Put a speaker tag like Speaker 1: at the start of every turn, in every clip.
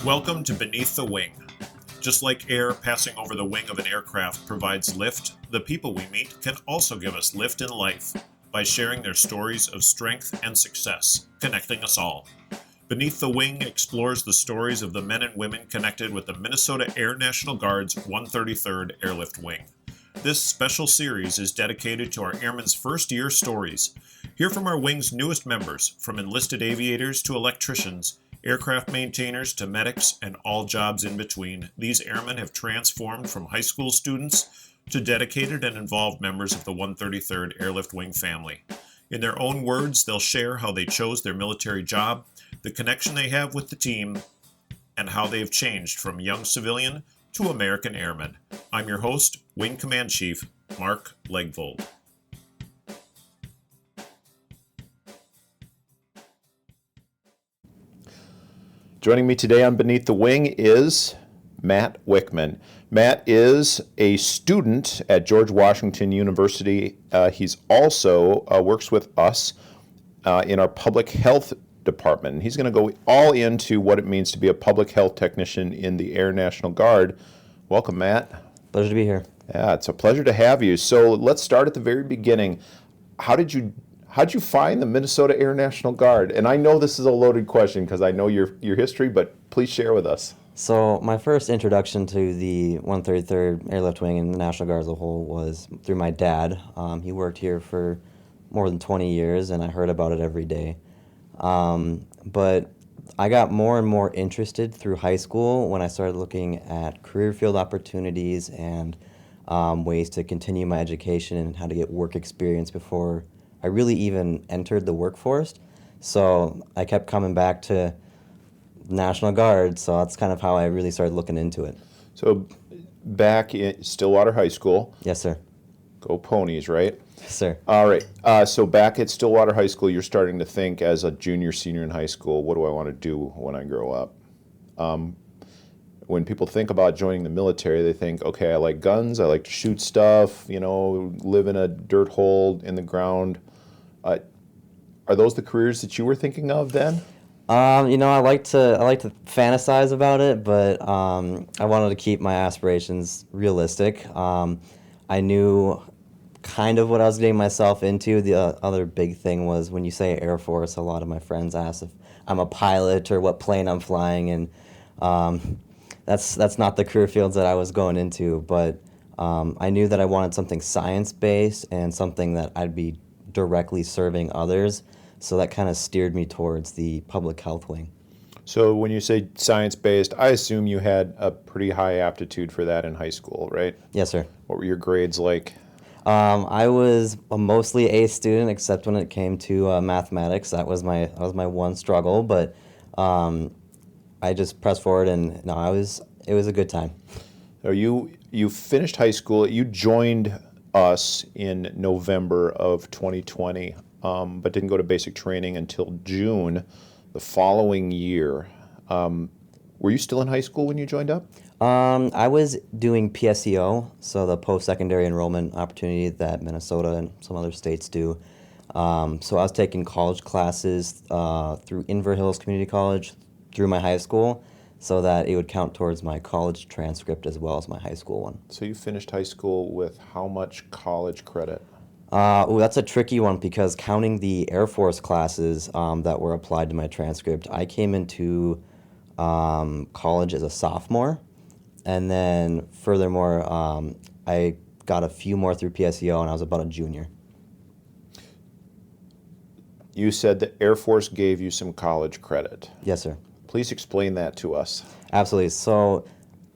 Speaker 1: Welcome to Beneath the Wing. Just like air passing over the wing of an aircraft provides lift, the people we meet can also give us lift in life by sharing their stories of strength and success, connecting us all. Beneath the Wing explores the stories of the men and women connected with the Minnesota Air National Guard's 133rd Airlift Wing. This special series is dedicated to our airmen's first-year stories. Hear from our wing's newest members, from enlisted aviators to electricians, aircraft maintainers to medics, and all jobs in between. These airmen have transformed from high school students to dedicated and involved members of the 133rd Airlift Wing family. In their own words, they'll share how they chose their military job, the connection they have with the team, and how they've changed from young civilian to American airman. I'm your host, Wing Command Chief Mark Legvold.
Speaker 2: Joining me today on Beneath the Wing is Matt Wiechmann. Matt is a student at George Washington University. He's also works with us in our public health department. He's going to go all into what it means to be a public health technician in the Air National Guard. Welcome, Matt.
Speaker 3: Pleasure to be here.
Speaker 2: Yeah, it's a pleasure to have you. So let's start at the very beginning. How'd you find the Minnesota Air National Guard? And I know this is a loaded question because I know your history, but please share with us.
Speaker 3: So my first introduction to the 133rd Airlift Wing and the National Guard as a whole was through my dad. He worked here for more than 20 years, and I heard about it every day. But I got more and more interested through high school when I started looking at career field opportunities and ways to continue my education and how to get work experience before I really even entered the workforce. So I kept coming back to National Guard, so that's kind of how I really started looking into it.
Speaker 2: So back in Stillwater High School.
Speaker 3: Yes, sir.
Speaker 2: Go Ponies, right?
Speaker 3: Yes, sir.
Speaker 2: All right. So back at Stillwater High School, you're starting to think as a junior, senior in high school, what do I want to do when I grow up? When people think about joining the military, they think, okay, I like guns, I like to shoot stuff, live in a dirt hole in the ground. Are those the careers that you were thinking of then?
Speaker 3: I like to fantasize about it, but I wanted to keep my aspirations realistic. I knew kind of what I was getting myself into. The other big thing was when you say Air Force, a lot of my friends ask if I'm a pilot or what plane I'm flying, and that's not the career fields that I was going into. But I knew that I wanted something science-based and something that I'd be directly serving others. So that kind of steered me towards the public health wing.
Speaker 2: So when you say science-based, I assume you had a pretty high aptitude for that in high school, right?
Speaker 3: Yes, sir.
Speaker 2: What were your grades like?
Speaker 3: I was a mostly A student, except when it came to mathematics. That was my one struggle, but I just pressed forward, and it was a good time.
Speaker 2: So you finished high school. You joined us in November of 2020, but didn't go to basic training until June the following year. Were you still in high school when you joined up?
Speaker 3: I was doing PSEO, so the post-secondary enrollment opportunity that Minnesota and some other states do. So I was taking college classes through Inver Hills Community College through my high school, so that it would count towards my college transcript as well as my high school one.
Speaker 2: So you finished high school with how much college credit?
Speaker 3: That's a tricky one because counting the Air Force classes that were applied to my transcript, I came into college as a sophomore, and then furthermore, I got a few more through PSEO, and I was about a junior.
Speaker 2: You said the Air Force gave you some college credit.
Speaker 3: Yes, sir.
Speaker 2: Please explain that to us.
Speaker 3: Absolutely. So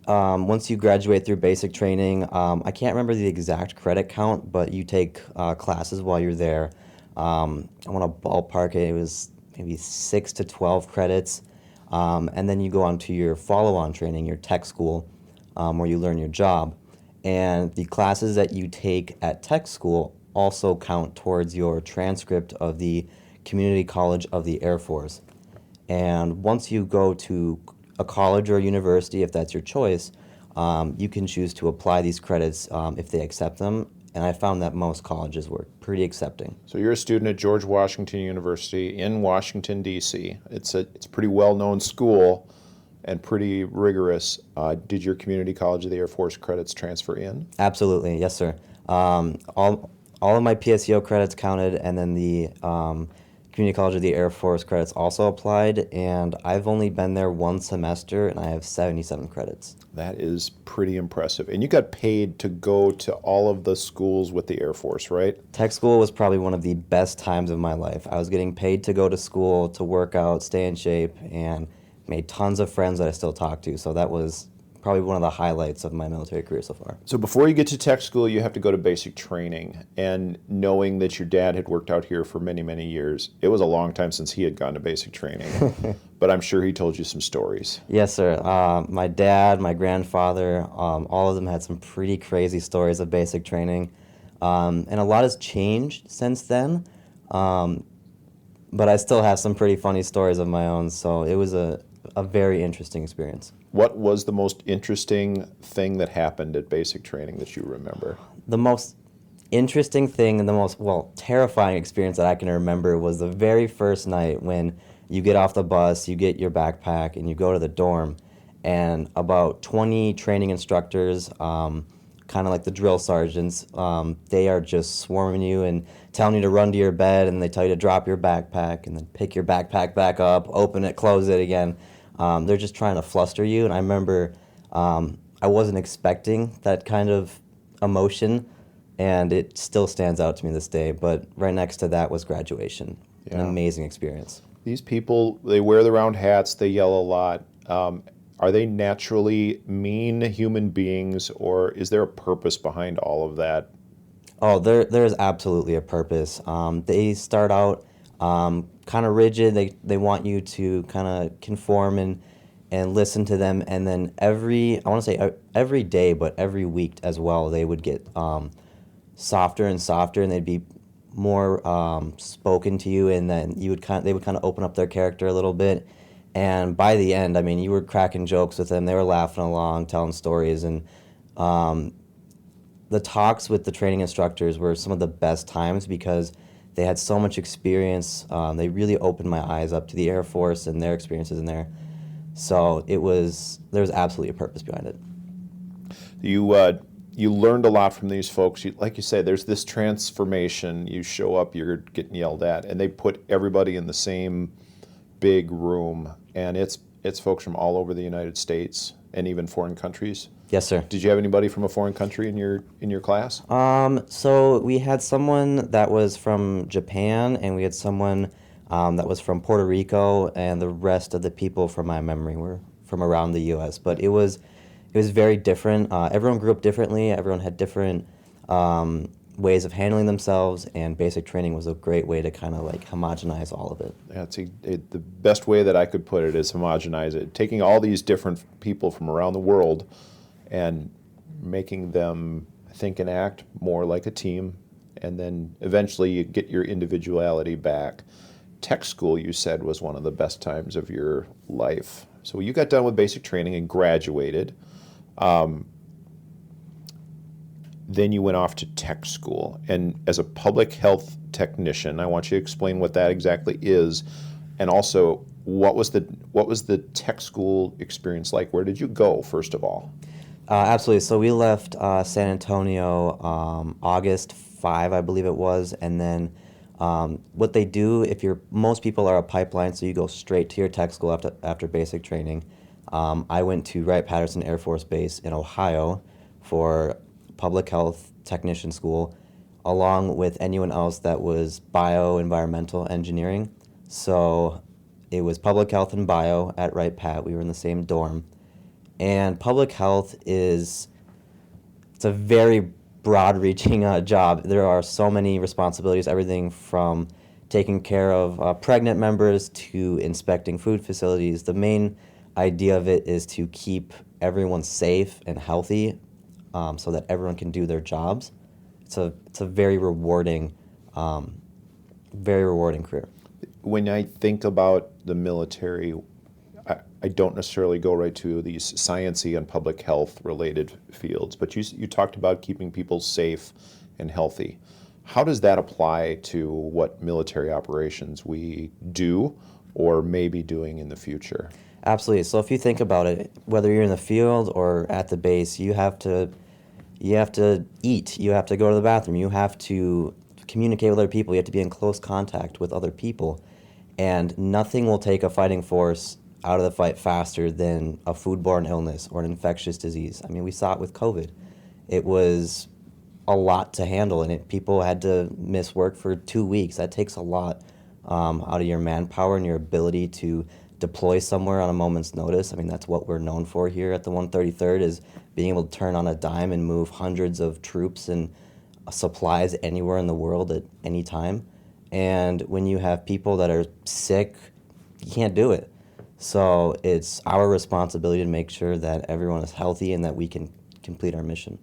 Speaker 3: once you graduate through basic training, I can't remember the exact credit count, but you take classes while you're there. I want to ballpark it. It was maybe 6 to 12 credits. And then you go on to your follow-on training, your tech school, where you learn your job. And the classes that you take at tech school also count towards your transcript of the Community College of the Air Force. And once you go to a college or a university, if that's your choice, you can choose to apply these credits if they accept them. And I found that most colleges were pretty accepting.
Speaker 2: So you're a student at George Washington University in Washington, D.C. It's a pretty well-known school. and pretty rigorous. Did your community college of the Air Force credits transfer in?
Speaker 3: Absolutely, yes, sir. All of my PSEO credits counted, and then the Community College of the Air Force credits also applied, and I've only been there one semester, and I have 77 credits.
Speaker 2: That is pretty impressive. And you got paid to go to all of the schools with the Air Force, right?
Speaker 3: Tech school was probably one of the best times of my life. I was getting paid to go to school, to work out, stay in shape, and made tons of friends that I still talk to. So that was probably one of the highlights of my military career so far.
Speaker 2: So before you get to tech school, you have to go to basic training. And knowing that your dad had worked out here for many, many years, it was a long time since he had gone to basic training. But I'm sure he told you some stories.
Speaker 3: Yes, sir. My dad, my grandfather, all of them had some pretty crazy stories of basic training. And a lot has changed since then. But I still have some pretty funny stories of my own. So it was a very interesting experience.
Speaker 2: What was the most interesting thing that happened at basic training that you remember?
Speaker 3: The most interesting thing and the most, terrifying experience that I can remember was the very first night when you get off the bus, you get your backpack, and you go to the dorm, and about 20 training instructors, kind of like the drill sergeants, they are just swarming you and telling you to run to your bed, and they tell you to drop your backpack and then pick your backpack back up, open it, close it again. They're just trying to fluster you, and I remember I wasn't expecting that kind of emotion, and it still stands out to me this day. But right next to that was graduation. An amazing experience.
Speaker 2: These people, they wear the round hats, they yell a lot. Are they naturally mean human beings, or is there a purpose behind all of that?
Speaker 3: Oh, there is absolutely a purpose. They start out kind of rigid. They want you to kind of conform and listen to them. And then I want to say every day, but every week as well, they would get softer and softer, and they'd be more spoken to you. And then they would kind of open up their character a little bit. And by the end, I mean, you were cracking jokes with them. They were laughing along, telling stories, and the talks with the training instructors were some of the best times because they had so much experience. They really opened my eyes up to the Air Force and their experiences in there. So there was absolutely a purpose behind it.
Speaker 2: You learned a lot from these folks. Like you said, there's this transformation. You show up, you're getting yelled at, and they put everybody in the same big room, and it's folks from all over the United States and even foreign countries.
Speaker 3: Yes, sir.
Speaker 2: Did you have anybody from a foreign country in your class?
Speaker 3: So we had someone that was from Japan, and we had someone that was from Puerto Rico, and the rest of the people from my memory were from around the U.S. But it was very different. Everyone grew up differently. Everyone had different ways of handling themselves, and basic training was a great way to kind of like homogenize all of it.
Speaker 2: That's the best way that I could put it is homogenize it. Taking all these different people from around the world and making them think and act more like a team, and then eventually you get your individuality back. Tech school, you said, was one of the best times of your life. So you got done with basic training and graduated. Then you went off to tech school. And as a public health technician, I want you to explain what that exactly is, and also what was the tech school experience like? Where did you go, first of all?
Speaker 3: Absolutely. So we left San Antonio August 5, I believe it was, and then what they do, most people are a pipeline, so you go straight to your tech school after basic training. I went to Wright-Patterson Air Force Base in Ohio for public health technician school, along with anyone else that was bio-environmental engineering. So it was public health and bio at Wright-Pat. We were in the same dorm. And public health it's a very broad-reaching job. There are so many responsibilities, everything from taking care of pregnant members to inspecting food facilities. The main idea of it is to keep everyone safe and healthy, so that everyone can do their jobs. It's a very rewarding career.
Speaker 2: When I think about the military, I don't necessarily go right to these sciencey and public health related fields, but you talked about keeping people safe and healthy. How does that apply to what military operations we do or may be doing in the future?
Speaker 3: Absolutely. So if you think about it, whether you're in the field or at the base, you have to eat, you have to go to the bathroom, you have to communicate with other people, you have to be in close contact with other people. And nothing will take a fighting force out of the fight faster than a foodborne illness or an infectious disease. I mean, we saw it with COVID. It was a lot to handle, and people had to miss work for 2 weeks. That takes a lot out of your manpower and your ability to deploy somewhere on a moment's notice. I mean, that's what we're known for here at the 133rd, is being able to turn on a dime and move hundreds of troops and supplies anywhere in the world at any time. And when you have people that are sick, you can't do it. So it's our responsibility to make sure that everyone is healthy and that we can complete our mission.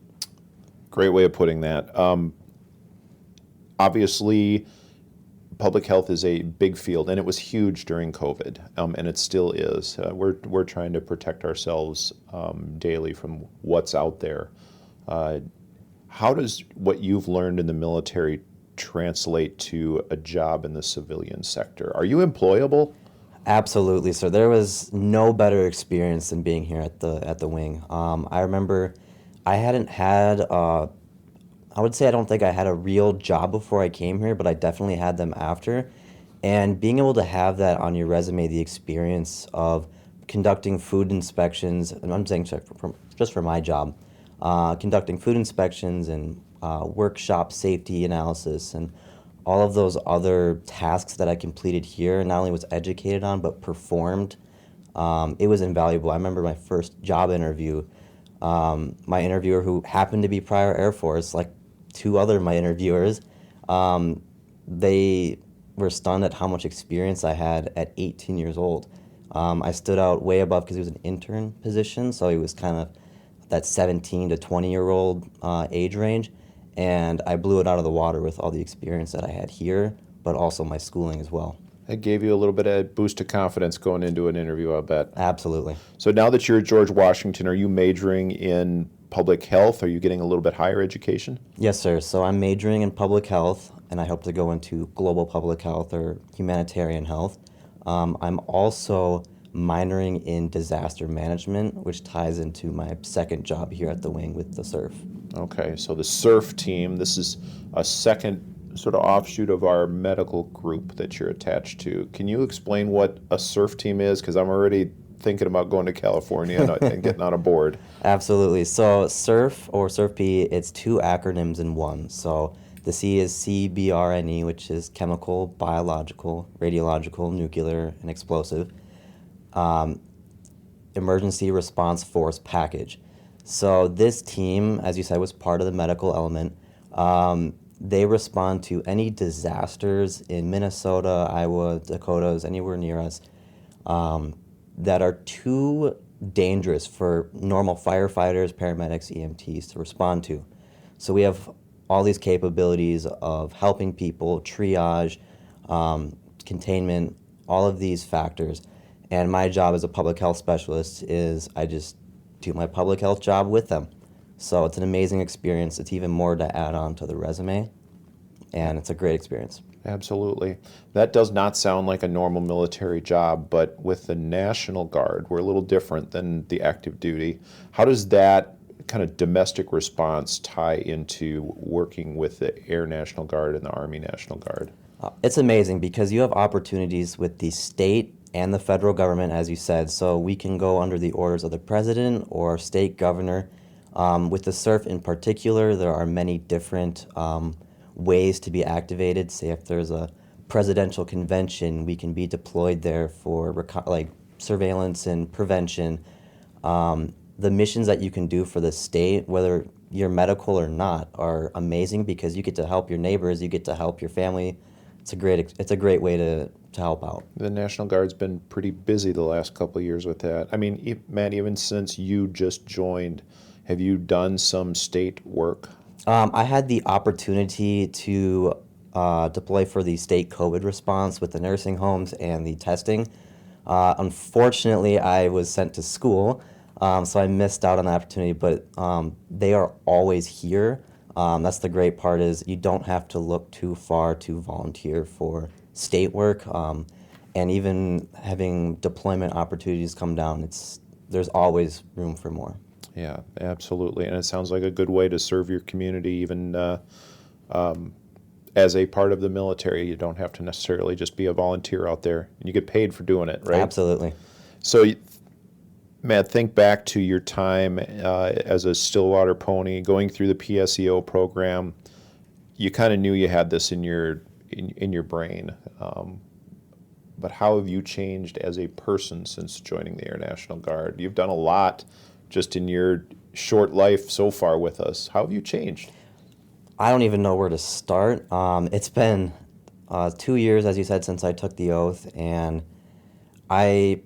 Speaker 2: Great way of putting that. Obviously, public health is a big field, and it was huge during COVID, and it still is. We're trying to protect ourselves daily from what's out there. How does what you've learned in the military translate to a job in the civilian sector? Are you employable?
Speaker 3: Absolutely, sir. There was no better experience than being here at the wing. I remember I hadn't had, I would say I don't think I had a real job before I came here, but I definitely had them after. And being able to have that on your resume, the experience of conducting food inspections, and I'm saying just for my job, conducting food inspections and workshop safety analysis and all of those other tasks that I completed here, not only was educated on, but performed, it was invaluable. I remember my first job interview, my interviewer, who happened to be prior Air Force, like two other of my interviewers, they were stunned at how much experience I had at 18 years old. I stood out way above because he was an intern position, so he was kind of that 17 to 20-year-old age range, and I blew it out of the water with all the experience that I had here, but also my schooling as well.
Speaker 2: It gave you a little bit of boost of confidence going into an interview, I bet.
Speaker 3: Absolutely.
Speaker 2: So now that you're at George Washington, are you majoring in public health? Are you getting a little bit higher education?
Speaker 3: Yes, sir. So I'm majoring in public health, and I hope to go into global public health or humanitarian health. I'm also minoring in disaster management, which ties into my second job here at the wing with the SURF.
Speaker 2: Okay, so the SURF team, this is a second sort of offshoot of our medical group that you're attached to. Can you explain what a SURF team is? Because I'm already thinking about going to California and getting on a board.
Speaker 3: Absolutely. So SURF, or SURF-P, it's two acronyms in one. So the C is CBRNE, which is chemical, biological, radiological, nuclear, and explosive. Emergency Response Force Package. So this team, as you said, was part of the medical element. They respond to any disasters in Minnesota, Iowa, Dakotas, anywhere near us, that are too dangerous for normal firefighters, paramedics, EMTs to respond to. So we have all these capabilities of helping people, triage, containment, all of these factors. And my job as a public health specialist is I just do my public health job with them. So it's an amazing experience. It's even more to add on to the resume, and it's a great experience.
Speaker 2: Absolutely. That does not sound like a normal military job, but with the National Guard, we're a little different than the active duty. How does that kind of domestic response tie into working with the Air National Guard and the Army National Guard?
Speaker 3: It's amazing because you have opportunities with the state and the federal government, as you said, so we can go under the orders of the president or state governor. With the SURF in particular, there are many different ways to be activated. Say if there's a presidential convention, we can be deployed there for surveillance and prevention. The missions that you can do for the state, whether you're medical or not, are amazing because you get to help your neighbors, you get to help your family. It's a great way to help out.
Speaker 2: The National Guard's been pretty busy the last couple of years with that. I mean, Matt, even since you just joined, have you done some state work?
Speaker 3: I had the opportunity to deploy for the state COVID response with the nursing homes and the testing. Unfortunately, I was sent to school, so I missed out on the opportunity, but they are always here. That's the great part is you don't have to look too far to volunteer for state work, and even having deployment opportunities come down, there's always room for more.
Speaker 2: Yeah, absolutely. And it sounds like a good way to serve your community, even as a part of the military. You don't have to necessarily just be a volunteer out there, and you get paid for doing it, right?
Speaker 3: Absolutely.
Speaker 2: So, Matt, think back to your time as a Stillwater pony, going through the PSEO program. You kind of knew you had this in your brain. But how have you changed as a person since joining the Air National Guard? You've done a lot just in your short life so far with us. How have you changed?
Speaker 3: I don't even know where to start. It's been 2 years, as you said, since I took the oath, and I've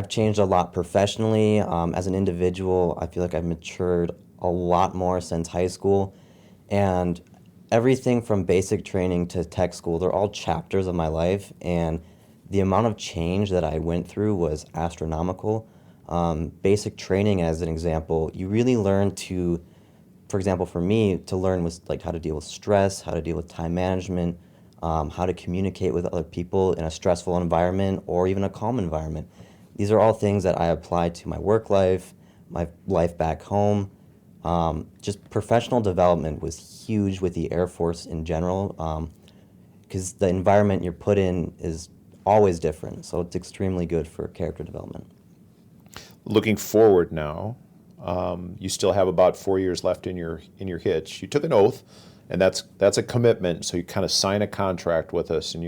Speaker 3: changed a lot professionally. As an individual, I feel like I've matured a lot more since high school, and everything from basic training to tech school, they're all chapters of my life, and the amount of change that I went through was astronomical. Basic training, as an example, you really learn to, for example, for me, to learn was like how to deal with stress, how to deal with time management, how to communicate with other people in a stressful environment or even a calm environment. These are all things that I apply to my work life, my life back home. Just professional development was huge with the Air Force in general, because the environment you're put in is always different, so it's extremely good for character development.
Speaker 2: Looking forward now, you still have about 4 years left in your hitch. You took an oath, and that's a commitment. So you kind of sign a contract with us, and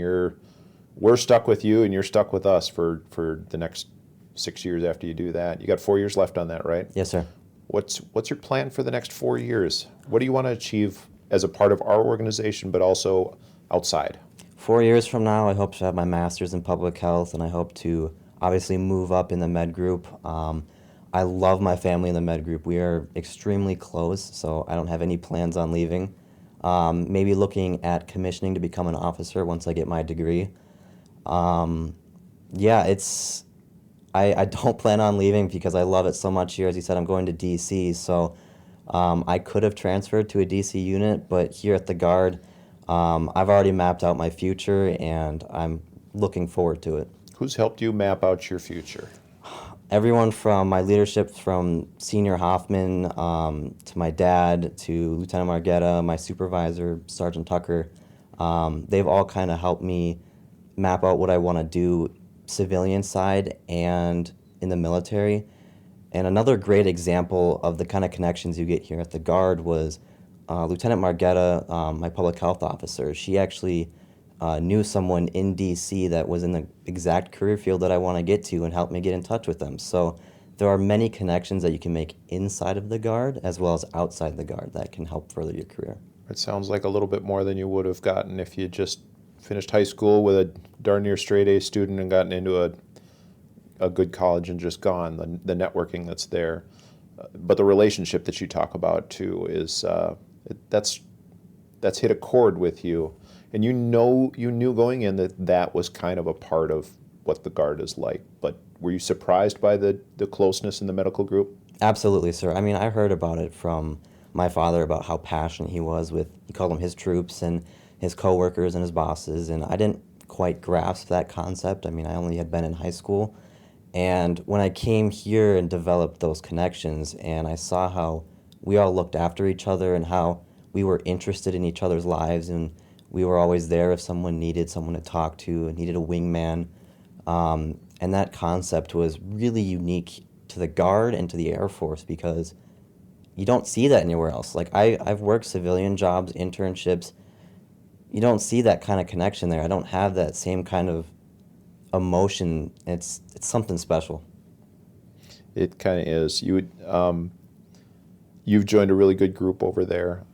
Speaker 2: we're stuck with you, and you're stuck with us for the next 6 years after you do that. You got 4 years left on that, right?
Speaker 3: Yes, sir.
Speaker 2: What's your plan for the next 4 years? What do you want to achieve as a part of our organization, but also outside?
Speaker 3: 4 years from now, I hope to have my master's in public health, and I hope to obviously move up in the med group. I love my family in the med group. We are extremely close, so I don't have any plans on leaving. Maybe looking at commissioning to become an officer once I get my degree. Yeah, I don't plan on leaving because I love it so much here. As you said, I'm going to DC, so I could have transferred to a DC unit, but here at the Guard, I've already mapped out my future, and I'm looking forward to it.
Speaker 2: Who's helped you map out your future?
Speaker 3: Everyone from my leadership, from Senior Hoffman to my dad to Lieutenant Margetta, my supervisor, Sergeant Tucker, they've all kind of helped me map out what I want to do civilian side and in the military. And another great example of the kind of connections you get here at the Guard was Lieutenant Margetta, my public health officer. She actually knew someone in DC that was in the exact career field that I want to get to and helped me get in touch with them. So there are many connections that you can make inside of the Guard as well as outside the Guard that can help further your career.
Speaker 2: It sounds like a little bit more than you would have gotten if you just finished high school with a darn near straight A student and gotten into a good college and just gone, the networking that's there. But the relationship that you talk about too is that's hit a chord with you. And you knew going in that was kind of a part of what the Guard is like. But were you surprised by the closeness in the medical group?
Speaker 3: Absolutely, sir. I mean, I heard about it from my father about how passionate he was with, he called them his troops and his coworkers and his bosses, and I didn't quite grasp that concept. I mean, I only had been in high school. And when I came here and developed those connections, and I saw how we all looked after each other and how we were interested in each other's lives, and we were always there if someone needed someone to talk to and needed a wingman. And that concept was really unique to the Guard and to the Air Force because you don't see that anywhere else. Like I've worked civilian jobs, internships. You don't see that kind of connection there. I don't have that same kind of emotion. It's something special.
Speaker 2: It kind of is. You've joined a really good group over there.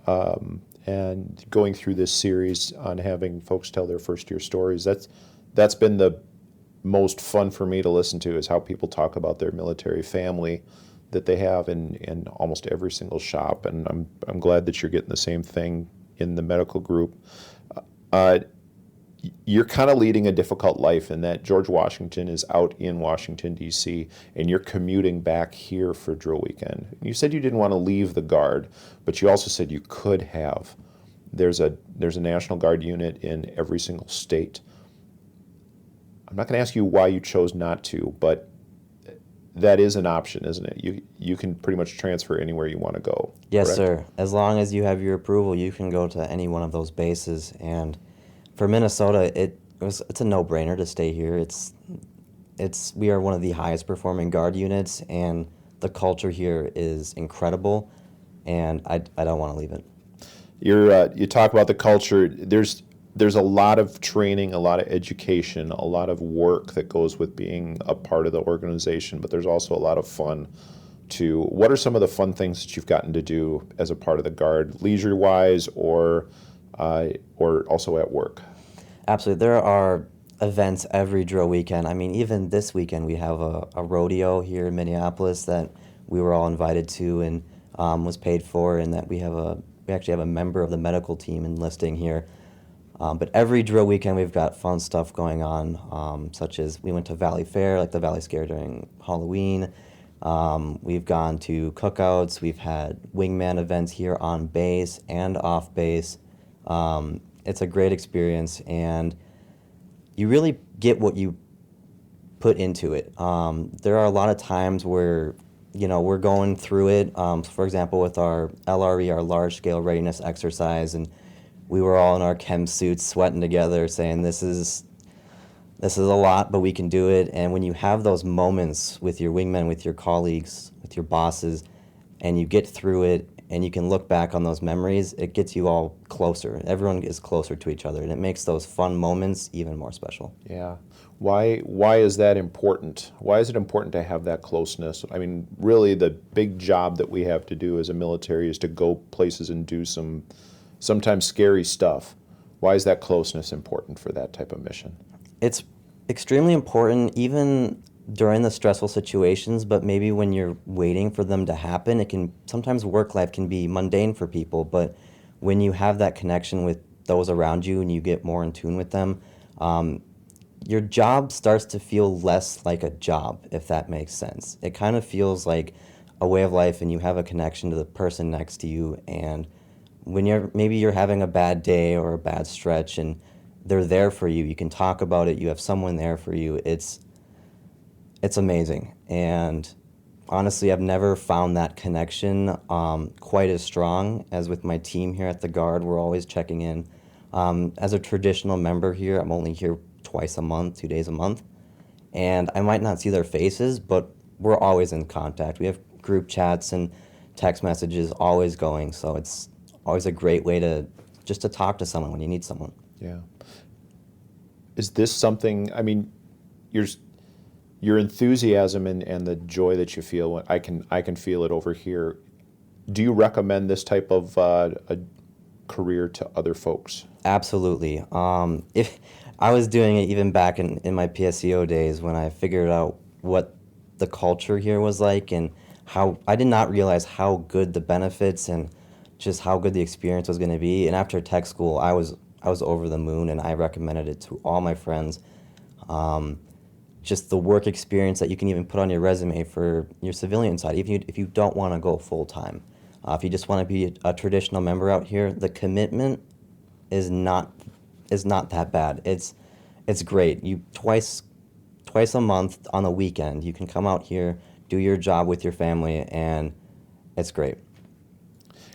Speaker 2: And going through this series on having folks tell their first year stories, that's been the most fun for me to listen to, is how people talk about their military family that they have in almost every single shop. And I'm glad that you're getting the same thing in the medical group. you're kind of leading a difficult life in that George Washington is out in Washington, D.C., and you're commuting back here for drill weekend. You said you didn't want to leave the Guard, but you also said you could have. There's a National Guard unit in every single state. I'm not going to ask you why you chose not to, but that is an option, isn't it? You can pretty much transfer anywhere you want to go.
Speaker 3: Yes,
Speaker 2: correct?
Speaker 3: sir. As long as you have your approval, you can go to any one of those bases. And for Minnesota, it's a no-brainer to stay here. We are one of the highest performing Guard units, and the culture here is incredible, and I don't want to leave it.
Speaker 2: You talk about the culture. There's a lot of training, a lot of education, a lot of work that goes with being a part of the organization, but there's also a lot of fun too. What are some of the fun things that you've gotten to do as a part of the Guard, leisure-wise or also at work?
Speaker 3: Absolutely. There are events every drill weekend. I mean, even this weekend we have a rodeo here in Minneapolis that we were all invited to and was paid for, and that we actually have a member of the medical team enlisting here. But every drill weekend we've got fun stuff going on, such as we went to Valley Fair, like the Valley Scare during Halloween. We've gone to cookouts. We've had wingman events here on base and off base. It's a great experience, and you really get what you put into it. There are a lot of times where, we're going through it. For example, with our LRE, our large scale readiness exercise, and we were all in our chem suits sweating together saying this is a lot, but we can do it. And when you have those moments with your wingmen, with your colleagues, with your bosses, and you get through it and you can look back on those memories, it gets you all closer. Everyone is closer to each other, and it makes those fun moments even more special.
Speaker 2: Yeah. Why is that important? Why is it important to have that closeness? I mean, really the big job that we have to do as a military is to go places and do some sometimes scary stuff. Why is that closeness important for that type of mission?
Speaker 3: It's extremely important even during the stressful situations, but maybe when you're waiting for them to happen, sometimes work life can be mundane for people, but when you have that connection with those around you and you get more in tune with them, your job starts to feel less like a job, if that makes sense. It kind of feels like a way of life, and you have a connection to the person next to you, and when you're having a bad day or a bad stretch and they're there for you, you can talk about it, you have someone there for you, it's amazing. And honestly, I've never found that connection quite as strong as with my team here at the Guard. We're always checking in. As a traditional member here, I'm only here twice a month, 2 days a month, and I might not see their faces, but we're always in contact. We have group chats and text messages always going, so it's always a great way to talk to someone when you need someone.
Speaker 2: Yeah. Is this something, I mean, your enthusiasm and the joy that you feel, I can feel it over here. Do you recommend this type of a career to other folks?
Speaker 3: Absolutely. If I was doing it even back in my PSCO days when I figured out what the culture here was like, and how I did not realize how good the benefits and just how good the experience was going to be. And after tech school, I was over the moon, and I recommended it to all my friends. Just the work experience that you can even put on your resume for your civilian side, even if you don't want to go full time. If you just want to be a traditional member out here, the commitment is not that bad. It's great. You twice a month on the weekend, you can come out here, do your job with your family, and it's great.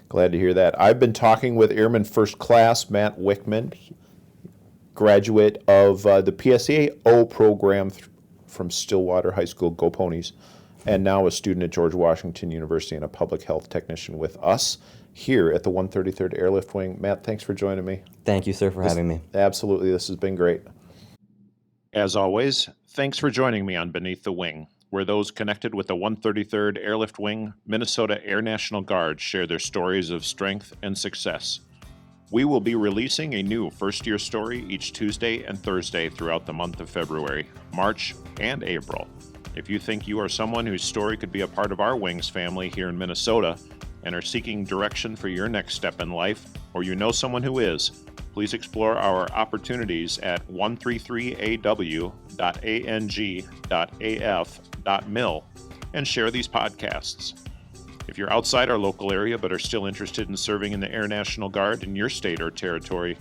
Speaker 2: Glad to hear that. I've been talking with Airman First Class Matt Wiechmann, graduate of the PSAO program from Stillwater High School, Go Ponies, and now a student at George Washington University and a public health technician with us here at the 133rd Airlift Wing. Matt, thanks for joining me.
Speaker 3: Thank you, sir, for having me.
Speaker 2: Absolutely. This has been great.
Speaker 1: As always, thanks for joining me on Beneath the Wing, where those connected with the 133rd Airlift Wing, Minnesota Air National Guard share their stories of strength and success. We will be releasing a new first-year story each Tuesday and Thursday throughout the month of February, March, and April. If you think you are someone whose story could be a part of our Wings family here in Minnesota and are seeking direction for your next step in life,
Speaker 2: or you know someone who is, please explore our opportunities at 133aw.ang.af.mil and share these podcasts. If you're outside our local area but are still interested in serving in the Air National Guard in your state or territory,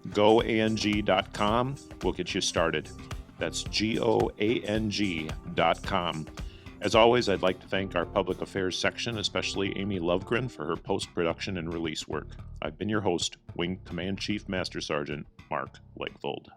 Speaker 2: goang.com will get you started. That's goang.com. As always, I'd like to thank our Public Affairs section, especially Amy Lovegren, for her post-production and release work. I've been your host, Wing Command Chief Master Sergeant Mark Legvold.